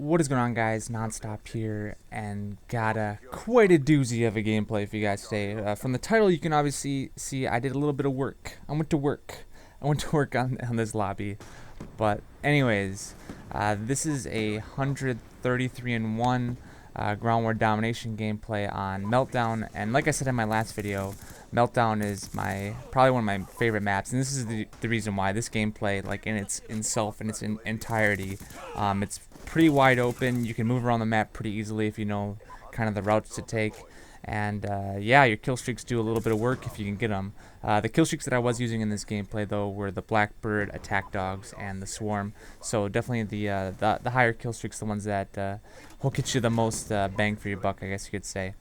What is going on, guys? Nonstop here, and got quite a doozy of a gameplay for you guys today. From the title, you can obviously see I did a little bit of work. I went to work. I went to work on this lobby. But anyways, this is a 133 and 1 ground war domination gameplay on Meltdown. And like I said in my last video, Meltdown is probably one of my favorite maps, and this is the reason why. This gameplay, like in its entirety, it's pretty wide open. You can move around the map pretty easily if you know kind of the routes to take. And yeah, your kill streaks do a little bit of work if you can get them. The kill streaks that I was using in this gameplay, though, were the Blackbird, Attack Dogs, and the Swarm. So definitely the higher kill streaks, the ones that will get you the most bang for your buck, I guess you could say.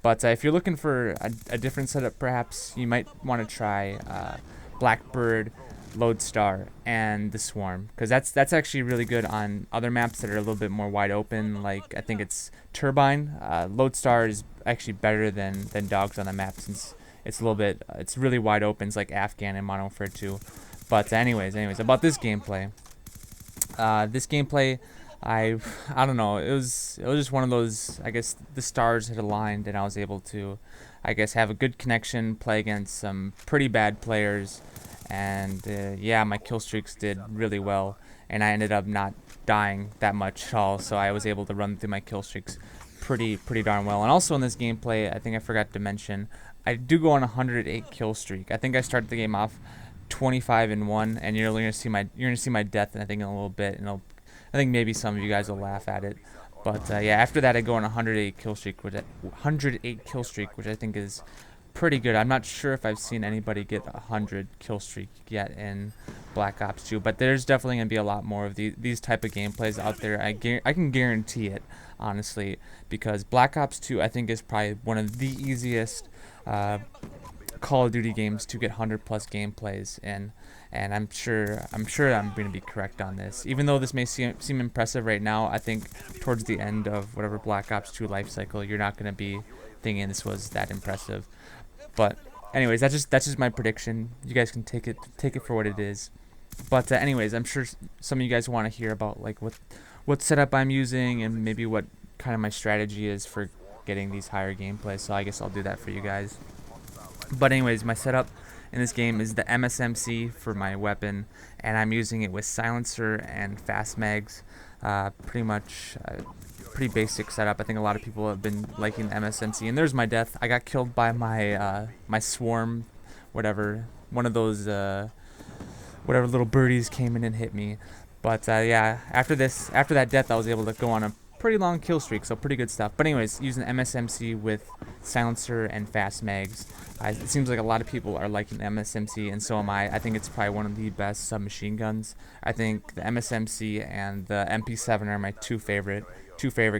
But if you're looking for a different setup, perhaps you might want to try Blackbird, Lodestar, and the Swarm, because that's actually really good on other maps that are a little bit more wide open. Like I think it's Turbine. Lodestar is actually better than Dogs on the map, since it's a little bit it's really wide open. It's like Afghan and Modern Warfare 2. But anyways, about this gameplay. I don't know. It was just one of those. I guess the stars had aligned, and I was able to, I guess, have a good connection, play against some pretty bad players, and yeah, my kill streaks did really well, and I ended up not dying that much at all. So I was able to run through my kill streaks pretty darn well. And also in this gameplay, I think I forgot to mention, I do go on a 108 kill streak. I think I started the game off 25 and 1, and you're gonna see my death, and I think in a little bit, and I think maybe some of you guys will laugh at it, but yeah, after that I go on a 108 kill streak, which I think is pretty good. I'm not sure if I've seen anybody get a 100 kill streak yet in Black Ops 2, but there's definitely gonna be a lot more of these type of gameplays out there. I can guarantee it, honestly, because Black Ops 2 I think is probably one of the easiest Call of Duty games to get 100+ gameplays in, and I'm sure I'm going to be correct on this. Even though this may seem impressive right now, I think towards the end of whatever Black Ops 2 life cycle, you're not going to be thinking this was that impressive. But anyways, that's just my prediction. You guys can take it for what it is. But anyways, I'm sure some of you guys want to hear about like what setup I'm using, and maybe what kind of my strategy is for getting these higher gameplays. So I guess I'll do that for you guys. But anyways, my setup in this game is the MSMC for my weapon, and I'm using it with silencer and fast mags. Pretty much pretty basic setup. I think a lot of people have been liking the MSMC. And there's my death. I got killed by my my Swarm, whatever. One of those whatever little birdies came in and hit me. But yeah, after that death, I was able to go on a pretty long kill streak, so pretty good stuff. But anyways, using MSMC with silencer and fast mags, it seems like a lot of people are liking the MSMC, and so am I. I think it's probably one of the best submachine guns. I think the MSMC and the MP7 are my two favorite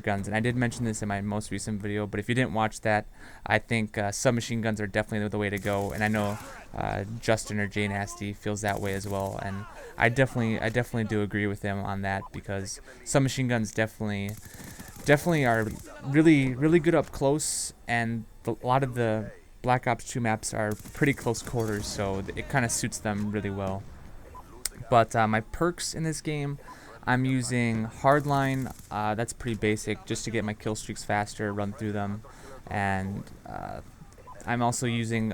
guns, and I did mention this in my most recent video, but if you didn't watch that, I think submachine guns are definitely the way to go, and I know Justin or Jay Nasty feels that way as well, and I definitely do agree with him on that, because submachine guns definitely are really good up close, and a lot of the Black Ops 2 maps are pretty close quarters, so it kind of suits them really well. But my perks in this game, I'm using Hardline. That's pretty basic, just to get my kill streaks faster, run through them, and I'm also using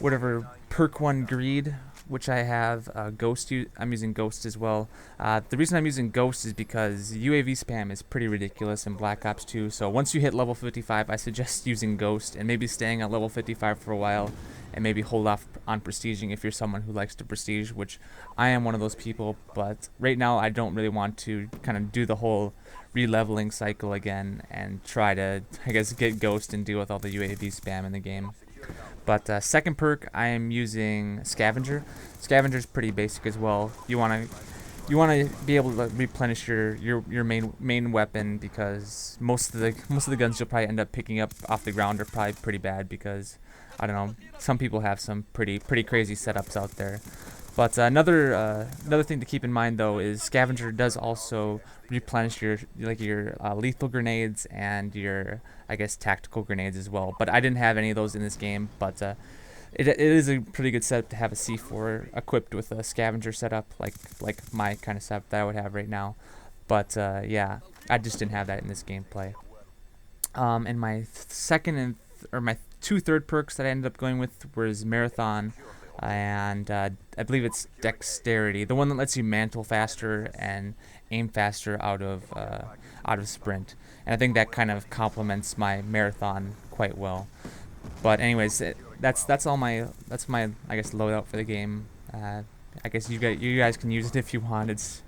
whatever perk 1 Greed, which I have. Ghost. I'm using Ghost as well. The reason I'm using Ghost is because UAV spam is pretty ridiculous in Black Ops 2. So once you hit level 55, I suggest using Ghost and maybe staying at level 55 for a while, and maybe hold off on prestiging if you're someone who likes to prestige, which I am one of those people. But right now, I don't really want to kind of do the whole re-leveling cycle again and try to, I guess, get Ghost and deal with all the UAV spam in the game. But second perk, I am using Scavenger. Scavenger's pretty basic as well. You wanna be able to replenish your main weapon, because most of the guns you'll probably end up picking up off the ground are probably pretty bad, because I don't know, some people have some pretty crazy setups out there. But another thing to keep in mind, though, is Scavenger does also replenish your lethal grenades and your, I guess, tactical grenades as well. But I didn't have any of those in this game. But it is a pretty good setup to have a C4 equipped with a Scavenger setup, like my kind of setup that I would have right now. But yeah, I just didn't have that in this gameplay. And my second and or my two third perks that I ended up going with was Marathon, and I believe it's Dexterity, the one that lets you mantle faster and aim faster out of Sprint. And I think that kind of complements my Marathon quite well. But anyways, that's all my I guess loadout for the game. I guess you guys can use it if you want. It's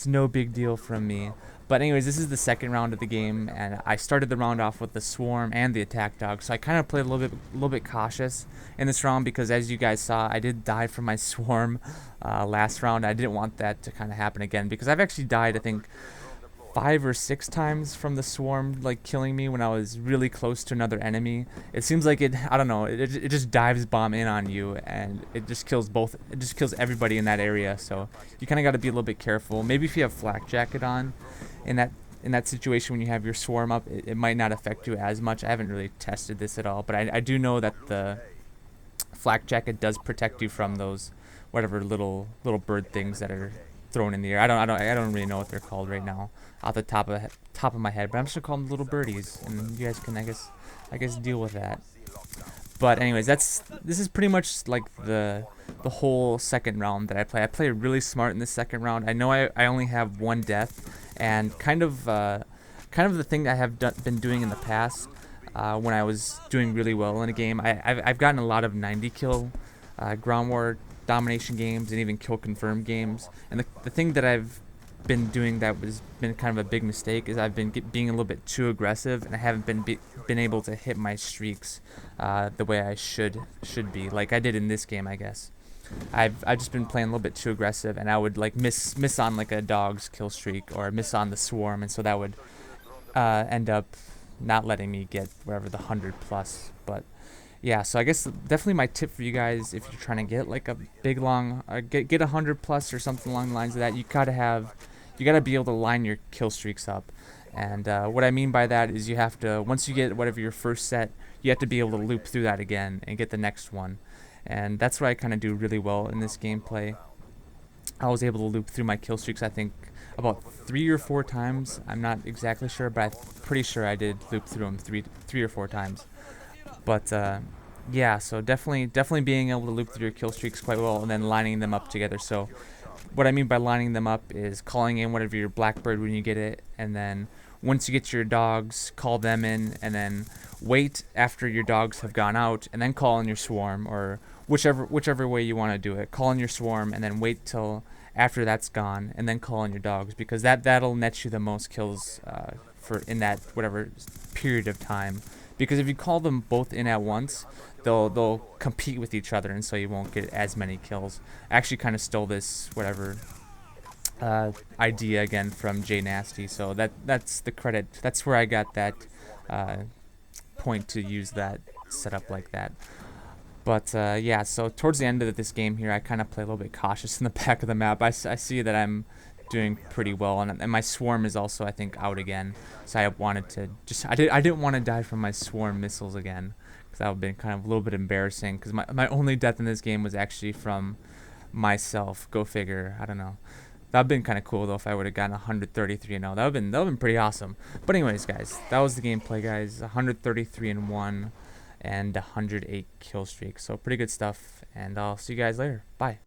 no big deal from me. But anyways, this is the second round of the game, and I started the round off with the swarm and the attack dog. So I kind of played a little bit cautious in this round because, as you guys saw, I did die from my swarm last round. I didn't want that to kind of happen again because I've actually died, I think, 5 or 6 times from the swarm, like killing me when I was really close to another enemy. It seems like I don't know, it just dives bomb in on you, and it just kills it just kills everybody in that area. So you kind of got to be a little bit careful. Maybe if you have flak jacket on, in that situation when you have your swarm up, it might not affect you as much. I haven't really tested this at all, but I do know that the flak jacket does protect you from those whatever little bird things that are thrown in the air. I don't really know what they're called right now off the top of my head, but I'm just gonna call them little birdies, and you guys can I guess deal with that. But anyways, this is pretty much like the whole second round that I play. I play really smart in the second round. I know I only have one death, and kind of the thing that I have been doing in the past when I was doing really well in a game. I've gotten a lot of 90 kill ground war domination games and even kill confirm games. And the thing that I've been doing that was been kind of a big mistake is I've been being a little bit too aggressive, and I haven't been able to hit my streaks the way I should be, like I did in this game, I guess. I've just been playing a little bit too aggressive, and I would like miss on like a dog's kill streak or miss on the swarm, and so that would end up not letting me get wherever the 100 plus. But yeah, so I guess definitely my tip for you guys, if you're trying to get like a big long get 100 plus or something along the lines of that, you gotta be able to line your kill streaks up. And what I mean by that is you have to, once you get whatever your first set, you have to be able to loop through that again and get the next one. And that's what I kind of do really well in this gameplay. I was able to loop through my kill streaks, I think, about 3 or 4 times. I'm not exactly sure, but I'm pretty sure I did loop through them three or 4 times. But yeah, so definitely being able to loop through your kill streaks quite well, and then lining them up together. So what I mean by lining them up is calling in whatever your blackbird when you get it, and then once you get your dogs, call them in, and then wait after your dogs have gone out, and then call in your swarm, or whichever way you want to do it. Call in your swarm, and then wait till after that's gone, and then call in your dogs, because that'll net you the most kills for in that whatever period of time. Because if you call them both in at once, they'll compete with each other, and so you won't get as many kills. I actually kind of stole this whatever idea again from Jay Nasty, so that's the credit. That's where I got that point to use that setup like that. But yeah, so towards the end of this game here, I kind of play a little bit cautious in the back of the map. I see that I'm doing pretty well, and my swarm is also, I think, out again. So I wanted to I didn't want to die from my swarm missiles again, because that would have been kind of a little bit embarrassing, because my only death in this game was actually from myself. Go figure. I don't know. That would have been kind of cool though if I would have gotten 133 and 0. That would have been pretty awesome. But anyways, guys, that was the gameplay, guys. 133 and 1 and 108 kill streak. So pretty good stuff, and I'll see you guys later. Bye.